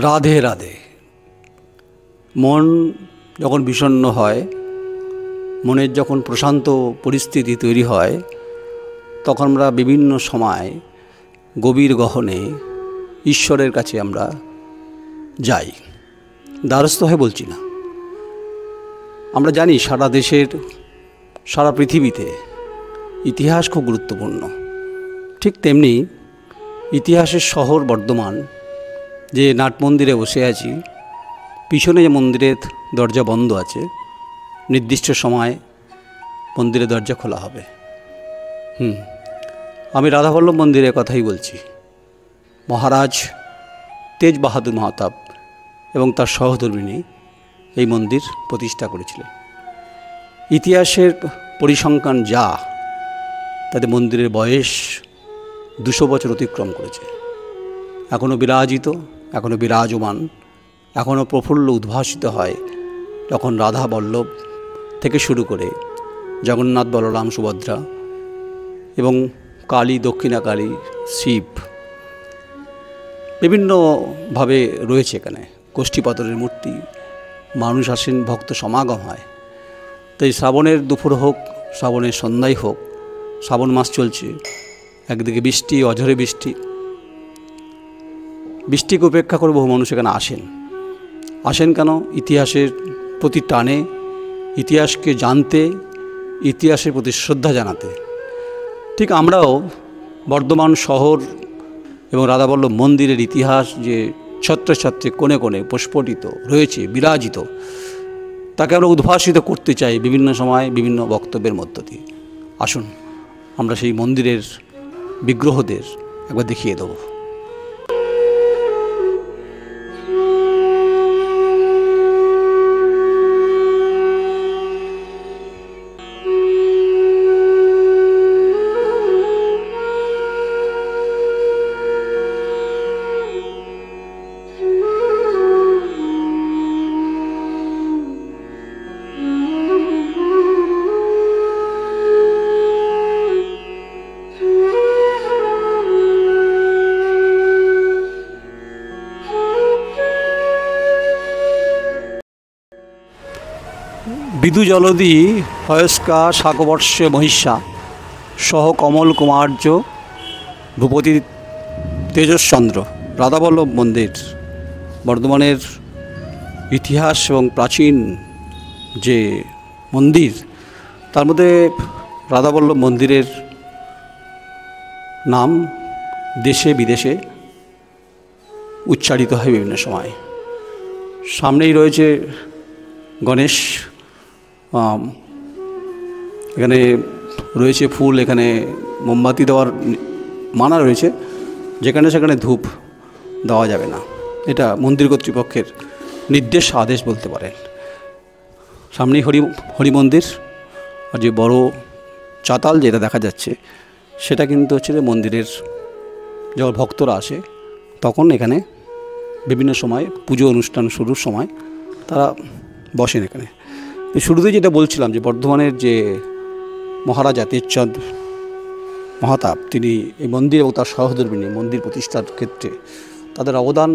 রাধে রাধে। মন যখন বিষণ্ণ হয়, মনের যখন প্রশান্ত পরিস্থিতি তৈরি হয়, তখন আমরা বিভিন্ন সময় গভীর গহনে ঈশ্বরের কাছে আমরা যাই। দ্বারস্থ হয়ে বলছি না, আমরা জানি সারা দেশের, সারা পৃথিবীতে ইতিহাস খুব গুরুত্বপূর্ণ। ঠিক তেমনি ইতিহাসের শহর বর্ধমান, যে নাট মন্দিরে বসে আছি, পিছনে যে মন্দিরের দরজা বন্ধ আছে, নির্দিষ্ট সময় মন্দিরের দরজা খোলা হবে। আমি রাধাবল্লভ মন্দিরের কথাই বলছি। মহারাজ তেজ বাহাদুর মহাতাব এবং তার সহধর্মিণী এই মন্দির প্রতিষ্ঠা করেছিলেন। ইতিহাসের পরিসংখ্যান যা, তাতে মন্দিরের বয়স 200 বছর অতিক্রম করেছে। এখনও বিরাজিত, এখনও বিরাজমান, এখনও প্রফুল্ল উদ্ভাসিত হয় যখন রাধা বল্লভ থেকে শুরু করে জগন্নাথ, বলরাম, সুভদ্রা এবং কালী, দক্ষিণা কালী, শিব বিভিন্নভাবে রয়েছে। এখানে কোষ্ঠী পাথরের মূর্তি, মানুষ আসেন, ভক্ত সমাগম হয়। তাই শ্রাবণের দুপুর হোক, শ্রাবণের সন্ধ্যায় হোক, শ্রাবণ মাস চলছে, একদিকে বৃষ্টি, অঝরে বৃষ্টি, বৃষ্টিকে উপেক্ষা করে বহু মানুষ এখানে আসেন কেন? ইতিহাসের প্রতি টানে, ইতিহাসকে জানতে, ইতিহাসের প্রতি শ্রদ্ধা জানাতে। ঠিক আমরাও বর্ধমান শহর এবং রাধাবল্লভ মন্দিরের ইতিহাস যে ছত্রে ছত্রে কোণে কোণে প্রস্ফুটিত রয়েছে, বিরাজিত, তাকে আমরা উদ্ভাসিত করতে চাই বিভিন্ন সময় বিভিন্ন বক্তব্যের মধ্য দিয়ে। আসুন আমরা সেই মন্দিরের বিগ্রহদের একবার দেখিয়ে দেব। বিদু জলদি হয়স্কা শাকবর্ষে মহিষা সহ কমল কুমার্য ভূপতি তেজশ্চন্দ্র। রাধাবল্লভ মন্দির বর্ধমানের ইতিহাস এবং প্রাচীন যে মন্দির, তার মধ্যে রাধাবল্লভ মন্দিরের নাম দেশে বিদেশে উচ্চারিত হয় বিভিন্ন সময়। সামনেই রয়েছে গণেশ, এখানে রয়েছে ফুল, এখানে মোমবাতি দেওয়ার মানা রয়েছে, যেখানে সেখানে ধূপ দেওয়া যাবে না, এটা মন্দির কর্তৃপক্ষের নির্দেশ, আদেশ বলতে পারেন। সামনেই হরি মন্দির, আর যে বড় চাতাল যেটা দেখা যাচ্ছে, সেটা কিন্তু হচ্ছে মন্দিরের যখন ভক্তরা আসে তখন এখানে বিভিন্ন সময় পুজো অনুষ্ঠান শুরুর সময় তারা বসেন এখানে। শুরুতেই যেটা বলছিলাম যে বর্ধমানের যে মহারাজা তেজচাঁদ মহাতাব, তিনি এই মন্দির এবং তার সহধর্মিণী মন্দির প্রতিষ্ঠার ক্ষেত্রে তাদের অবদান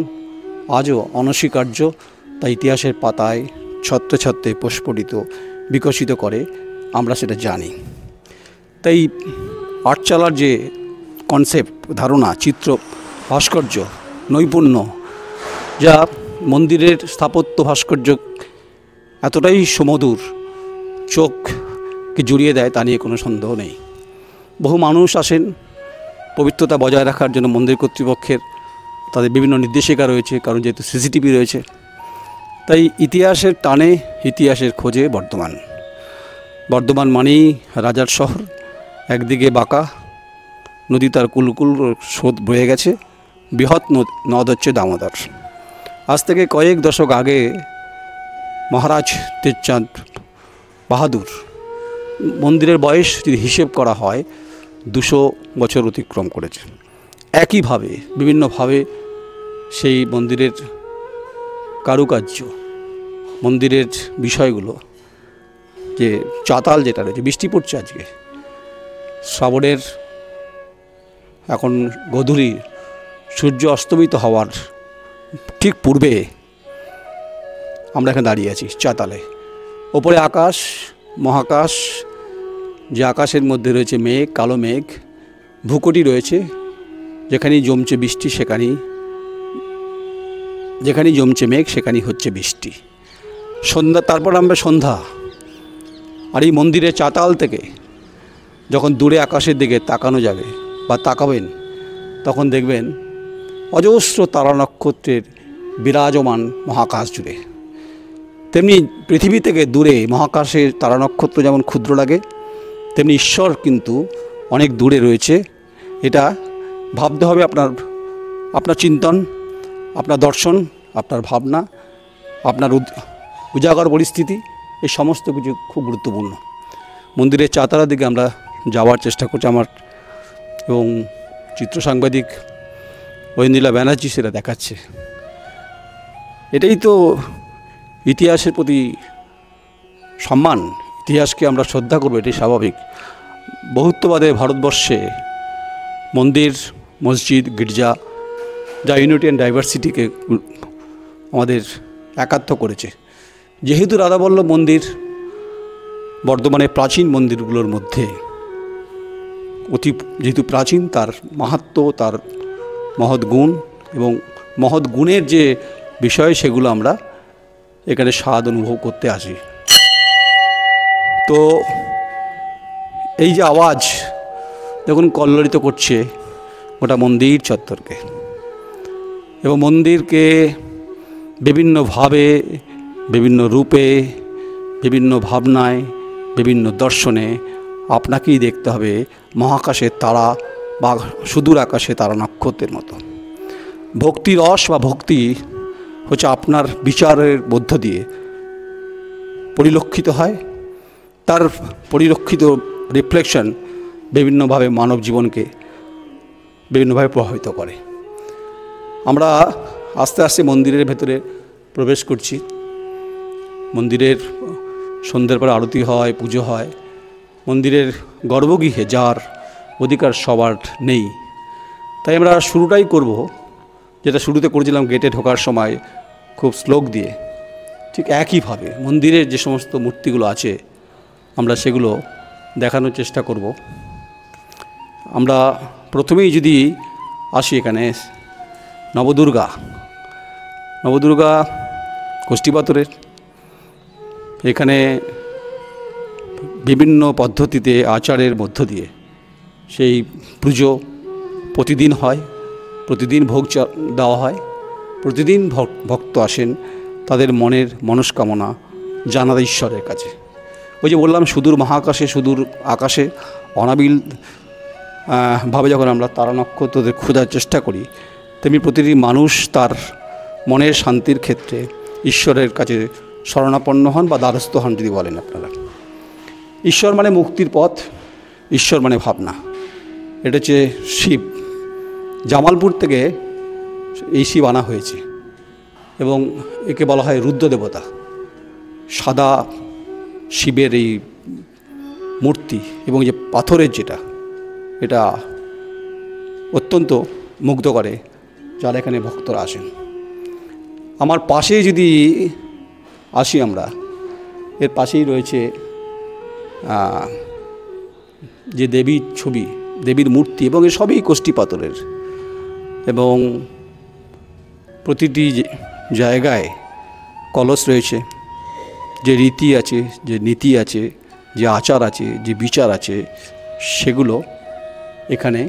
আজও অনস্বীকার্য। তা ইতিহাসের পাতায় ছত্রে ছত্রে প্রস্ফুটিত, বিকশিত করে, আমরা সেটা জানি। তাই আটচালার যে কনসেপ্ট, ধারণা, চিত্র, ভাস্কর্য, নৈপুণ্য, যা মন্দিরের স্থাপত্য ভাস্কর্য এতটাই সুমধুর, চোখকে জুড়িয়ে দেয়, তা নিয়ে কোনো সন্দেহ নেই। বহু মানুষ আসেন পবিত্রতা বজায় রাখার জন্য। মন্দির কর্তৃপক্ষের তাদের বিভিন্ন নির্দেশিকা রয়েছে, কারণ যেহেতু সিসিটিভি রয়েছে। তাই ইতিহাসের টানে, ইতিহাসের খোঁজে বর্ধমান মানেই রাজার শহর। একদিকে বাঁকা নদী, তার কুলকুল স্রোত বয়ে গেছে, বৃহৎ নদ হচ্ছে দামোদর। আজ থেকে কয়েক দশক আগে মহারাজ তেজচাঁদ বাহাদুর মন্দিরের বয়স যদি হিসেব করা হয় 200 বছর অতিক্রম করেছে। একইভাবে বিভিন্নভাবে সেই মন্দিরের কারুকার্য, মন্দিরের বিষয়গুলো, যে চাতাল যেটা রয়েছে, বৃষ্টি পড়ছে আজকে, শ্রাবণের এখন গধূলি সূর্য অস্তমিত হওয়ার ঠিক পূর্বে আমরা এখানে দাঁড়িয়ে আছি চাতালে। ওপরে আকাশ, মহাকাশ, যে আকাশের মধ্যে রয়েছে মেঘ, কালো মেঘ, ভূকটি রয়েছে, যেখানেই জমছে বৃষ্টি যেখানেই জমছে মেঘ সেখানেই হচ্ছে বৃষ্টি। সন্ধ্যা, তারপর আমরা সন্ধ্যা। আর এই মন্দিরের চাতাল থেকে যখন দূরে আকাশের দিকে তাকানো যাবে বা তাকাবেন, তখন দেখবেন অজস্র তারা নক্ষত্রের বিরাজমান মহাকাশ জুড়ে। তেমনি পৃথিবী থেকে দূরে মহাকাশের তারা নক্ষত্র যেমন ক্ষুদ্র লাগে, তেমনি ঈশ্বর কিন্তু অনেক দূরে রয়েছে। এটা ভাবতে হবে আপনার চিন্তন, আপনার দর্শন, আপনার ভাবনা, আপনার উজাগর পরিস্থিতি, এই সমস্ত কিছু খুব গুরুত্বপূর্ণ। মন্দিরের চাতালার দিকে আমরা যাওয়ার চেষ্টা করছি, আমার এবং চিত্র সাংবাদিক ঐন্দ্রিলা ব্যানার্জি সেটা দেখাচ্ছে। এটাই তো ইতিহাসের প্রতি সম্মান, ইতিহাসকে আমরা শ্রদ্ধা করবো, এটাই স্বাভাবিক। বহুত্ববাদে ভারতবর্ষে মন্দির, মসজিদ, গির্জা যা ইউনিটি অ্যান্ড ডাইভার্সিটিকে আমাদের একাত্ম করেছে। যেহেতু রাধাবল্লভ মন্দির বর্ধমানে প্রাচীন মন্দিরগুলোর মধ্যে যেহেতু প্রাচীন, তার মাহাত্ম্য, তার মহৎ গুণ এবং মহৎ গুণের যে বিষয়, সেগুলো আমরা এখানে স্বাদ অনুভব করতে আসি। তো এই যে আওয়াজ যখন কল্লোলিত করছে ওটা মন্দির চত্বরকে, এবং মন্দিরকে বিভিন্নভাবে, বিভিন্ন রূপে, বিভিন্ন ভাবনায়, বিভিন্ন দর্শনে আপনাকেই দেখতে হবে মহাকাশের তারা বা সুদূর আকাশে তারা নক্ষত্রের মতো। ভক্তি রস বা ভক্তি হচ্ছে আপনার বিচারের মধ্য দিয়ে পরিলক্ষিত হয়, তার পরিলক্ষিত রিফ্লেকশন বিভিন্নভাবে মানব জীবনকে বিভিন্নভাবে প্রভাবিত করে। আমরা আস্তে আস্তে মন্দিরের ভেতরে প্রবেশ করছি। মন্দিরের সন্ধ্যের পরে আরতি হয়, পুজো হয়। মন্দিরের গর্ভগৃহে যার অধিকার সবার নেই, তাই আমরা শুরুটাই করব যেটা শুরুতে করেছিলাম গেটে ঢোকার সময় খুব শ্লোক দিয়ে। ঠিক একইভাবে মন্দিরের যে সমস্ত মূর্তিগুলো আছে আমরা সেগুলো দেখানোর চেষ্টা করব। আমরা প্রথমেই যদি আসি এখানে নবদুর্গা কোষ্ঠী পাথরের, এখানে বিভিন্ন পদ্ধতিতে আচারের মধ্য দিয়ে সেই পুজো প্রতিদিন হয়, প্রতিদিন ভোগ দেওয়া হয়, প্রতিদিন ভক্ত আসেন তাদের মনের মনস্কামনা জানাতে ঈশ্বরের কাছে। ওই যে বললাম সুদূর মহাকাশে, সুদূর আকাশে অনাবিল ভাবে যখন আমরা তারা নক্ষত্রদের খোঁজার চেষ্টা করি, তেমনি প্রতিটি মানুষ তার মনের শান্তির ক্ষেত্রে ঈশ্বরের কাছে শরণাপন্ন হন বা দ্বারস্থ হন যদি বলেন আপনারা। ঈশ্বর মানে মুক্তির পথ, ঈশ্বর মানে ভাবনা। এটা হচ্ছে শিব। জামালপুর থেকে এই শিব আনা হয়েছে এবং একে বলা হয় রুদ্র দেবতা। সাদা শিবের এই মূর্তি এবং যে পাথরের যেটা, এটা অত্যন্ত মুগ্ধ করে যারা এখানে ভক্তরা আসেন। আমার পাশে যদি আসি আমরা, এর পাশেই রয়েছে যে দেবীর ছবি, দেবীর মূর্তি, এবং এ সবই কোষ্ঠী পাথরের। এবং প্রতিটি জায়গায় কলস রয়েছে, যে রীতি আছে, যে নীতি আছে, যে আচার আছে, যে বিচার আছে, সেগুলো এখানে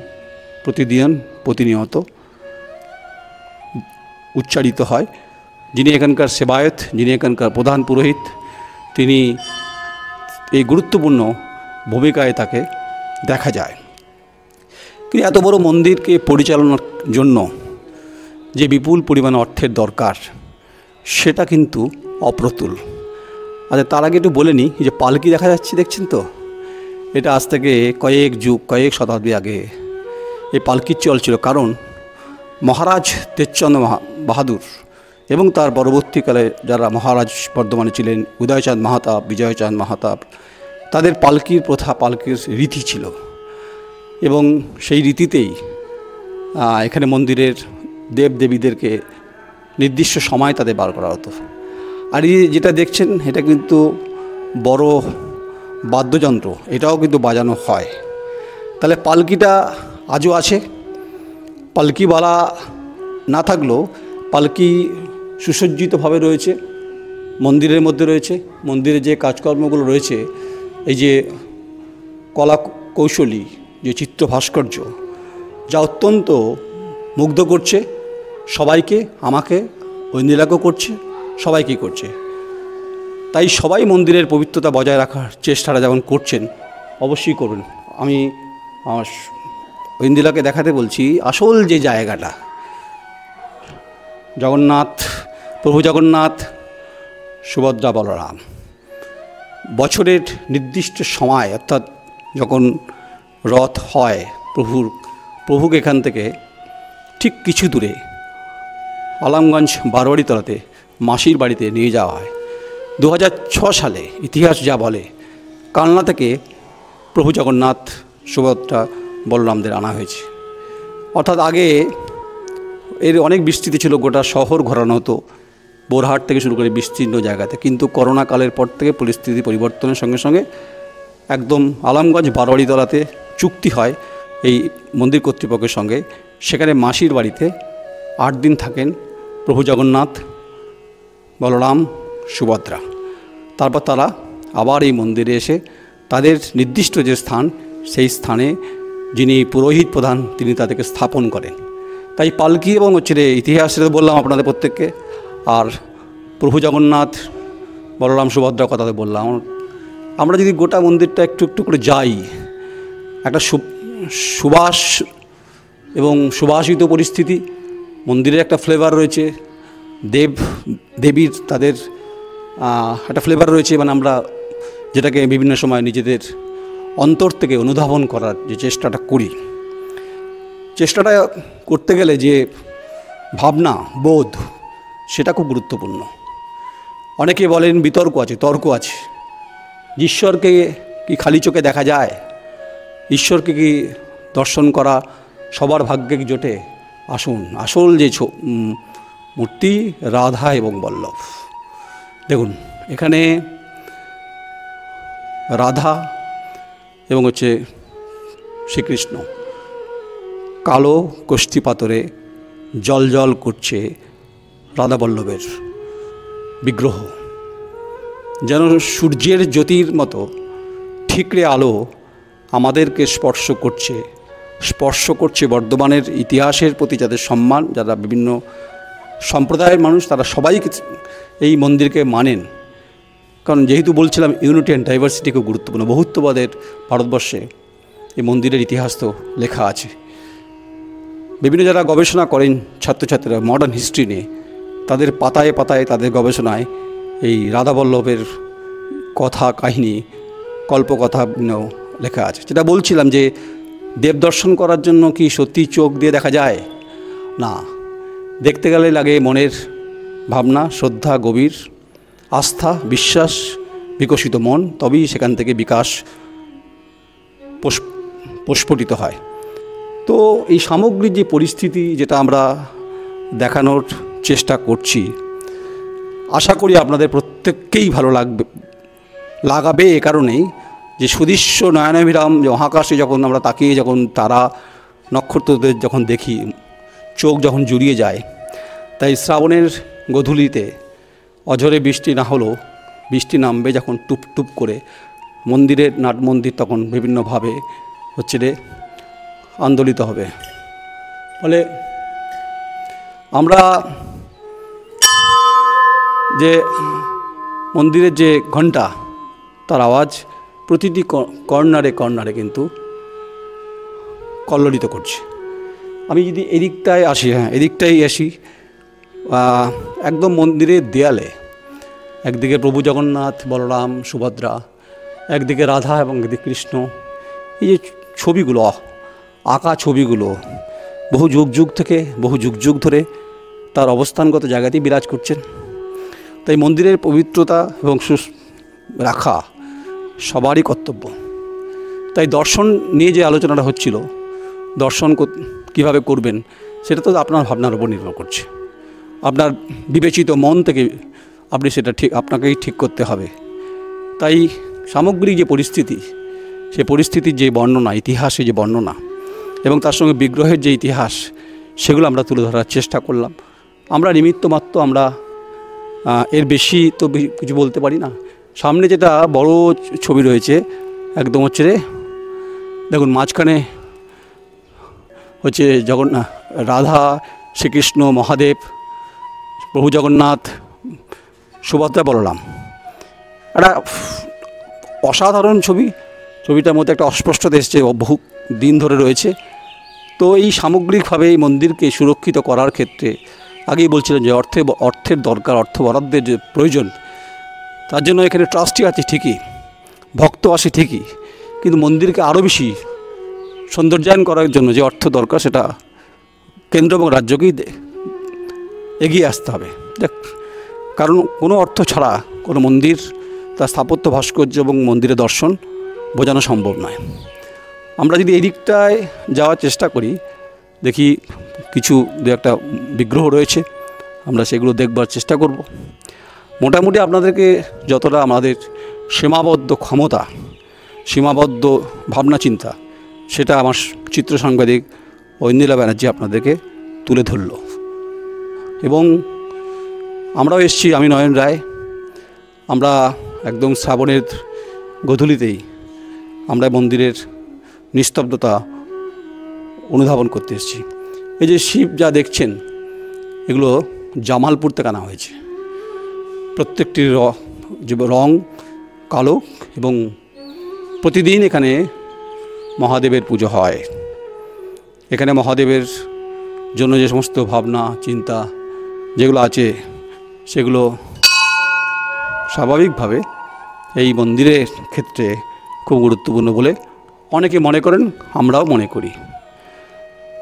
প্রতিনিয়ত উচ্চারিত হয়। যিনি এখানকার সেবায়েত, যিনি এখানকার প্রধান পুরোহিত, তিনি এই গুরুত্বপূর্ণ ভূমিকায় তাকে দেখা যায়। কিন্তু এত বড় মন্দিরকে পরিচালনার জন্য যে বিপুল পরিমাণ অর্থের দরকার, সেটা কিন্তু অপ্রতুল। আচ্ছা, তার আগে একটু বলে নিই, যে পালকি দেখা যাচ্ছে, দেখছেন তো, এটা আজ থেকে কয়েক শতাব্দী আগে এই পালকির চল ছিল। কারণ মহারাজ তেজচন্দ্র বাহাদুর এবং তার পরবর্তীকালে যারা মহারাজ বর্ধমানে ছিলেন, উদয়চাঁদ মাহাতাব, বিজয়চাঁদ মাহাতাব, তাদের পালকির প্রথা, পালকির রীতি ছিল। এবং সেই রীতিতেই এখানে মন্দিরের দেবদেবীদেরকে নির্দিষ্ট সময় তাদের বার করা হতো। আর এই যেটা দেখছেন এটা কিন্তু বড় বাদ্যযন্ত্র, এটাও কিন্তু বাজানো হয়। তাহলে পালকিটা আজও আছে। পালকিওয়ালা না থাকলেও পালকি সুসজ্জিতভাবে রয়েছে, মন্দিরের মধ্যে রয়েছে। মন্দিরে যে কাজকর্মগুলো রয়েছে, এই যে কলা কৌশলী যে চিত্র ভাস্কর্য, যা অত্যন্ত মুগ্ধ করছে সবাইকে, আমাকে, ঐন্দিলাকেও করছে, সবাইকেই করছে। তাই সবাই মন্দিরের পবিত্রতা বজায় রাখার চেষ্টাটা যেমন করছেন, অবশ্যই করবেন। আমি আমার ঐন্দিলাকে দেখাতে বলছি আসল যে জায়গাটা, জগন্নাথ, প্রভু জগন্নাথ, সুভদ্রা, বলরাম বছরের নির্দিষ্ট সময়, অর্থাৎ যখন রথ হয় প্রভুকে এখান থেকে ঠিক কিছু দূরে আলমগঞ্জ বারোয়ারিতলাতে মাসির বাড়িতে নিয়ে যাওয়া হয়। 2006 সালে ইতিহাস যা বলে, কালনা থেকে প্রভু জগন্নাথ, সুভদ্রা, বলরামদের আনা হয়েছে। অর্থাৎ আগে এর অনেক বিস্তৃতি ছিল, গোটা শহর ঘোরানো হতো, বোরহাট থেকে শুরু করে বিস্তীর্ণ জায়গাতে। কিন্তু করোনা কালের পর থেকে পরিস্থিতি পরিবর্তনের সঙ্গে সঙ্গে একদম আলমগঞ্জ বারোয়ারিতলাতে চুক্তি হয় এই মন্দির কর্তৃপক্ষের সঙ্গে। সেখানে মাসির বাড়িতে 8 দিন থাকেন প্রভু জগন্নাথ, বলরাম, সুভদ্রা। তারপর তারা আবার এই মন্দিরে এসে তাদের নির্দিষ্ট যে স্থান, সেই স্থানে যিনি পুরোহিত প্রধান তিনি তাদেরকে স্থাপন করেন। তাই পালকি এবং ইতিহাসে বললাম আপনাদের প্রত্যেককে, আর প্রভু জগন্নাথ, বলরাম, সুভদ্রার কথা বললাম। আমরা যদি গোটা মন্দিরটা একটু একটু করে যাই, একটা সুবাস এবং সুবাসিত পরিস্থিতি, মন্দিরের একটা ফ্লেভার রয়েছে, দেবীর তাদের একটা ফ্লেভার রয়েছে। মানে আমরা যেটাকে বিভিন্ন সময় নিজেদের অন্তর থেকে অনুধাবন করার যে চেষ্টাটা করি, চেষ্টাটা করতে গেলে যে ভাবনা বোধ, সেটা খুব গুরুত্বপূর্ণ। অনেকে বলেন বিতর্ক আছে, তর্ক আছে, ঈশ্বরকে কি খালি চোখে দেখা যায়? ঈশ্বরকে কি দর্শন করা সবার ভাগ্যে জোটে? আসুন, আসল যে মূর্তি রাধা এবং বল্লভ। দেখুন এখানে রাধা এবং শ্রীকৃষ্ণ কালো কষ্টি পাথরে জল জল করছে রাধা বল্লভের বিগ্রহ, যেন সূর্যের জ্যোতির মতো ঠিকরে আলো আমাদেরকে স্পর্শ করছে বর্ধমানের ইতিহাসের প্রতি যাদের সম্মান, যারা বিভিন্ন সম্প্রদায়ের মানুষ, তারা সবাই এই মন্দিরকে মানেন। কারণ যেহেতু বলছিলাম ইউনিটি অ্যান্ড ডাইভার্সিটি খুব গুরুত্বপূর্ণ। বহুত্ববাদের ভারতবর্ষে এই মন্দিরের ইতিহাস তো লেখা আছে। বিভিন্ন যারা গবেষণা করেন ছাত্রছাত্রীরা মডার্ন হিস্ট্রি নিয়ে, তাদের পাতায় পাতায় তাদের গবেষণায় এই রাধাবল্লভের কথা, কাহিনী, কল্পকথা লেখা আছে। যেটা বলছিলাম যে দেব দর্শন করার জন্য কি সত্যি চোখ দিয়ে দেখা যায়? না, দেখতে গেলে লাগে মনের ভাবনা, শ্রদ্ধা, গভীর আস্থা, বিশ্বাস, বিকশিত মন, তবেই সেখান থেকে বিকাশ প্রস্ফুটিত হয়। তো এই সামগ্রিক যে পরিস্থিতি, যেটা আমরা দেখানোর চেষ্টা করছি, আশা করি আপনাদের প্রত্যেককেই ভালো লাগাবে। এ কারণেই যে সুদৃশ্য নয়নাভিরাম যে মহাকাশে যখন আমরা তাকিয়ে, যখন তারা নক্ষত্রদের যখন দেখি, চোখ যখন জুড়িয়ে যায়। তাই শ্রাবণের গধূলিতে অঝরে বৃষ্টি না হলেও বৃষ্টি নামবে যখন টুপ টুপ করে, মন্দিরের নাট মন্দির তখন বিভিন্নভাবে আন্দোলিত হবে। ফলে আমরা যে মন্দিরের যে ঘণ্টা, তার আওয়াজ প্রতিটি কর্নারে কর্নারে কিন্তু কল্লোলিত করছে। আমি যদি এদিকটায় আসি, এদিকটাই আসি, একদম মন্দিরের দেয়ালে একদিকে প্রভু জগন্নাথ, বলরাম, সুভদ্রা, একদিকে রাধা এবং একদিকে কৃষ্ণ, এই যে ছবিগুলো, আঁকা ছবিগুলো বহু যুগ যুগ ধরে তার অবস্থানগত জায়গাতেই বিরাজ করছেন। তাই মন্দিরের পবিত্রতা এবং রাখা সবারই কর্তব্য। তাই দর্শন নিয়ে যে আলোচনাটা হচ্ছিল, দর্শন কীভাবে করবেন সেটা তো আপনার ভাবনার উপর নির্ভর করছে। আপনার বিবেচিত মন থেকে আপনি সেটা আপনাকেই ঠিক করতে হবে। তাই সামগ্রিক যে পরিস্থিতি, সে পরিস্থিতির যে বর্ণনা, ইতিহাসে যে বর্ণনা এবং তার সঙ্গে বিগ্রহের যে ইতিহাস, সেগুলো আমরা তুলে ধরার চেষ্টা করলাম। আমরা নিমিত্ত মাত্র, আমরা এর বেশি তো কিছু বলতে পারি না। সামনে যেটা বড় ছবি রয়েছে একদম হচ্ছে দেখুন, মাঝখানে হচ্ছে জগন্নাথ, রাধা, শ্রীকৃষ্ণ, মহাদেব, প্রভু জগন্নাথ, সুভদ্রা, বলরাম। একটা অসাধারণ ছবি। ছবিটার মধ্যে একটা অস্পষ্টতা এসছে, বহু দিন ধরে রয়েছে। তো এই সামগ্রিকভাবে এই মন্দিরকে সুরক্ষিত করার ক্ষেত্রে আগেই বলছিলেন যে অর্থের দরকার, অর্থ বরাদ্দের যে প্রয়োজন, তার জন্য এখানে ট্রাস্টি আছে ঠিকই, ভক্ত আসে ঠিকই, কিন্তু মন্দিরকে আরও বেশি সৌন্দর্যায়ন করার জন্য যে অর্থ দরকার, সেটা কেন্দ্র এবং রাজ্যকেই এগিয়ে আসতে হবে। কারণ কোনো অর্থ ছাড়া কোনো মন্দির, তার স্থাপত্য, ভাস্কর্য এবং মন্দিরের দর্শন বোঝানো সম্ভব নয়। আমরা যদি এই দিকটায় যাওয়ার চেষ্টা করি, দেখি কিছু দু একটা বিগ্রহ রয়েছে, আমরা সেগুলো দেখবার চেষ্টা করব। মোটামুটি আপনাদেরকে যতটা আমাদের সীমাবদ্ধ ক্ষমতা, সীমাবদ্ধ ভাবনা চিন্তা, সেটা আমার চিত্র সাংবাদিক ঐন্দ্রিলা ব্যানার্জি আপনাদেরকে তুলে ধরল। এবং আমরাও এসেছি, আমি নয়ন রায়। আমরা একদম শ্রাবণের গোধূলিতেই আমরা মন্দিরের নিস্তব্ধতা অনুধাবন করতে এসেছি। এই যে শিব যা দেখছেন, এগুলো জামালপুর থেকে আনা হয়েছে। প্রত্যেকটির যে রং কালো, এবং প্রতিদিন এখানে মহাদেবের পুজো হয়। এখানে মহাদেবের জন্য যে সমস্ত ভাবনা চিন্তা যেগুলো আছে, সেগুলো স্বাভাবিকভাবে এই মন্দিরের ক্ষেত্রে খুব গুরুত্বপূর্ণ বলে অনেকে মনে করেন, আমরাও মনে করি।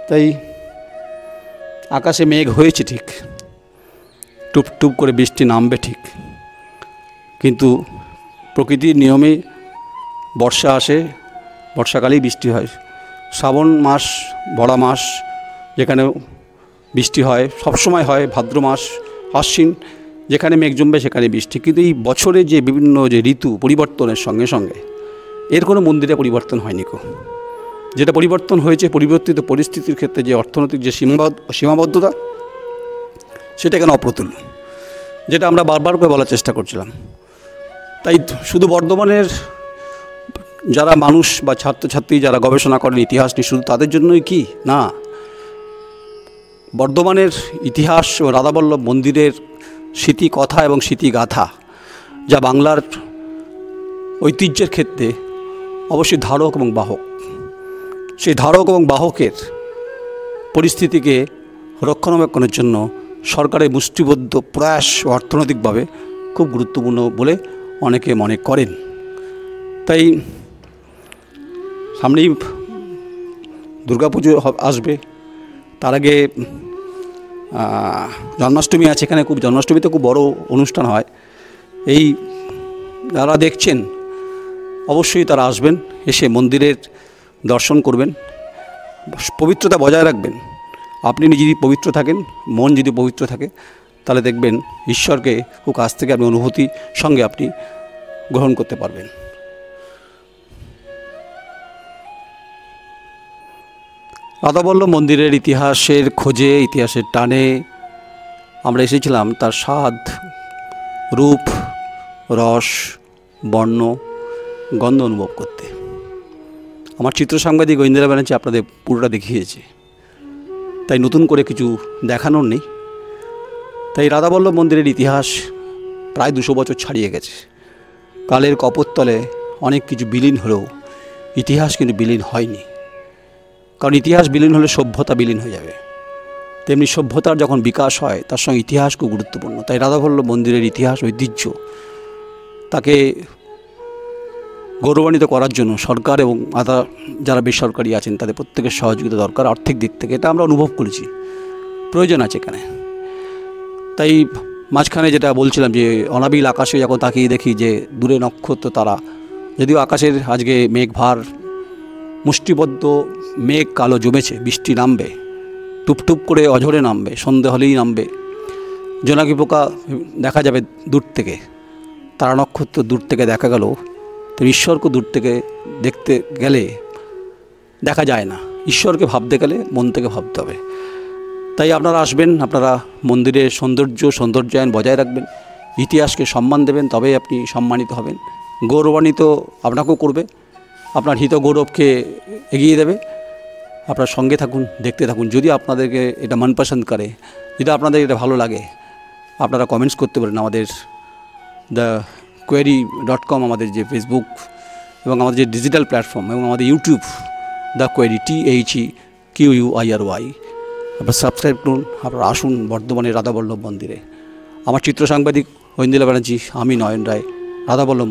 তাই আকাশে মেঘ হয়েছে ঠিক, টুপ টুপ করে বৃষ্টি নামবে ঠিক, কিন্তু প্রকৃতির নিয়মে বর্ষা আসে, বর্ষাকালেই বৃষ্টি হয়। শ্রাবণ মাস, ভরা মাস, যেখানে বৃষ্টি হয়, সবসময় হয়। ভাদ্র মাস, আশ্বিন, যেখানে মেঘ জমবে সেখানে বৃষ্টি। কিন্তু এই বছরে যে বিভিন্ন যে ঋতু পরিবর্তনের সঙ্গে সঙ্গে এর কোনো মন্দিরে পরিবর্তন হয়নি। যেটা পরিবর্তন হয়েছে পরিবর্তিত পরিস্থিতির ক্ষেত্রে যে অর্থনৈতিক যে সীমাবদ্ধতা, সেটা এখানে অপ্রতুল, যেটা আমরা বারবার করে বলার চেষ্টা করছিলাম। তাই শুধু বর্ধমানের যারা মানুষ বা ছাত্রছাত্রী যারা গবেষণা করেন ইতিহাস নিয়ে, শুধু তাদের জন্যই কি না, বর্ধমানের ইতিহাস ও রাধাবল্লভ মন্দিরের স্মৃতিকথা এবং স্মৃতিগাথা, যা বাংলার ঐতিহ্যের ক্ষেত্রে অবশ্যই ধারক এবং বাহক। সেই ধারক এবং বাহকের পরিস্থিতিকে রক্ষণাবেক্ষণের জন্য সরকারের মুষ্টিবদ্ধ প্রয়াস অর্থনৈতিকভাবে খুব গুরুত্বপূর্ণ বলে অনেকে মনে করেন। তাই সামনেই দুর্গাপুজো আসবে, তার আগে জন্মাষ্টমী আছে। এখানে জন্মাষ্টমীতে খুব বড় অনুষ্ঠান হয়। এই যারা দেখছেন অবশ্যই তারা আসবেন, এসে মন্দিরের দর্শন করবেন, পবিত্রতা বজায় রাখবেন। আপনি যদি পবিত্র থাকেন, মন যদি পবিত্র থাকে, তাহলে দেখবেন ঈশ্বরকে খুব কাছ থেকে আপনি অনুভূতির সঙ্গে আপনি গ্রহণ করতে পারবেন। রাধাবল্লভ মন্দিরের ইতিহাসের খোঁজে, ইতিহাসের টানে আমরা এসেছিলাম তার স্বাদ, রূপ, রস, বর্ণ, গন্ধ অনুভব করতে। আমার চিত্র সাংবাদিক ঐন্দ্রিলা ব্যানার্জি আপনাদের পুরোটা দেখিয়েছে, তাই নতুন করে কিছু দেখানোর নেই। তাই রাধাবল্লভ মন্দিরের ইতিহাস প্রায় 200 বছর ছাড়িয়ে গেছে। কালের কপোতলে অনেক কিছু বিলীন হলেও ইতিহাস কিন্তু বিলীন হয়নি। কারণ ইতিহাস বিলীন হলে সভ্যতা বিলীন হয়ে যাবে, তেমনি সভ্যতার যখন বিকাশ হয় তার সঙ্গে ইতিহাস খুব গুরুত্বপূর্ণ। তাই রাধাবল্লভ মন্দিরের ইতিহাস, ঐতিহ্য, তাকে গৌরবান্বিত করার জন্য সরকার এবং যারা বেসরকারি আছেন তাদের প্রত্যেকের সহযোগিতা দরকার আর্থিক দিক থেকে। এটা আমরা অনুভব করেছি, প্রয়োজন আছে এখানে। তাই মাঝখানে যেটা বলছিলাম যে অনাবিল আকাশে যখন তাকিয়ে দেখি যে দূরে নক্ষত্র তারা, যদিও আকাশের আজকে মেঘভার, মুষ্টিবদ্ধ মেঘ কালো জমেছে, বৃষ্টি নামবে, টুপটুপ করে অঝরে নামবে, সন্ধে হলেই নামবে। জোনাকি পোকা দেখা যাবে দূর থেকে, তারা নক্ষত্র দূর থেকে দেখা গেল, তো ঈশ্বরকে দূর থেকে দেখতে গেলে দেখা যায় না, ঈশ্বরকে ভাবতে গেলে মন থেকে ভাবতে হবে। তাই আপনারা আসবেন, আপনারা মন্দিরের সৌন্দর্যায়ন বজায় রাখবেন, ইতিহাসকে সম্মান দেবেন, তবেই আপনি সম্মানিত হবেন। গৌরবান্বিত আপনাকেও করবে, আপনার হিত গৌরবকে এগিয়ে দেবে। আপনার সঙ্গে থাকুন, দেখতে থাকুন। যদি আপনাদেরকে এটা মনপসন্দ করে, যদি আপনাদের এটা ভালো লাগে, আপনারা কমেন্টস করতে পারেন আমাদের thequery.com আমাদের যে ফেসবুক এবং আমাদের যে ডিজিটাল প্ল্যাটফর্ম এবং আমাদের ইউটিউব দ্য কোয়েরি THEQUIRY। আপনারা সাবস্ক্রাইব করুন, আপনারা আসুন বর্ধমানের রাধাবল্লভ মন্দিরে। আমার চিত্র সাংবাদিক ঐন্দ্রিলা ব্যানার্জি, আমি নয়ন রায়, রাধাবল্লভ।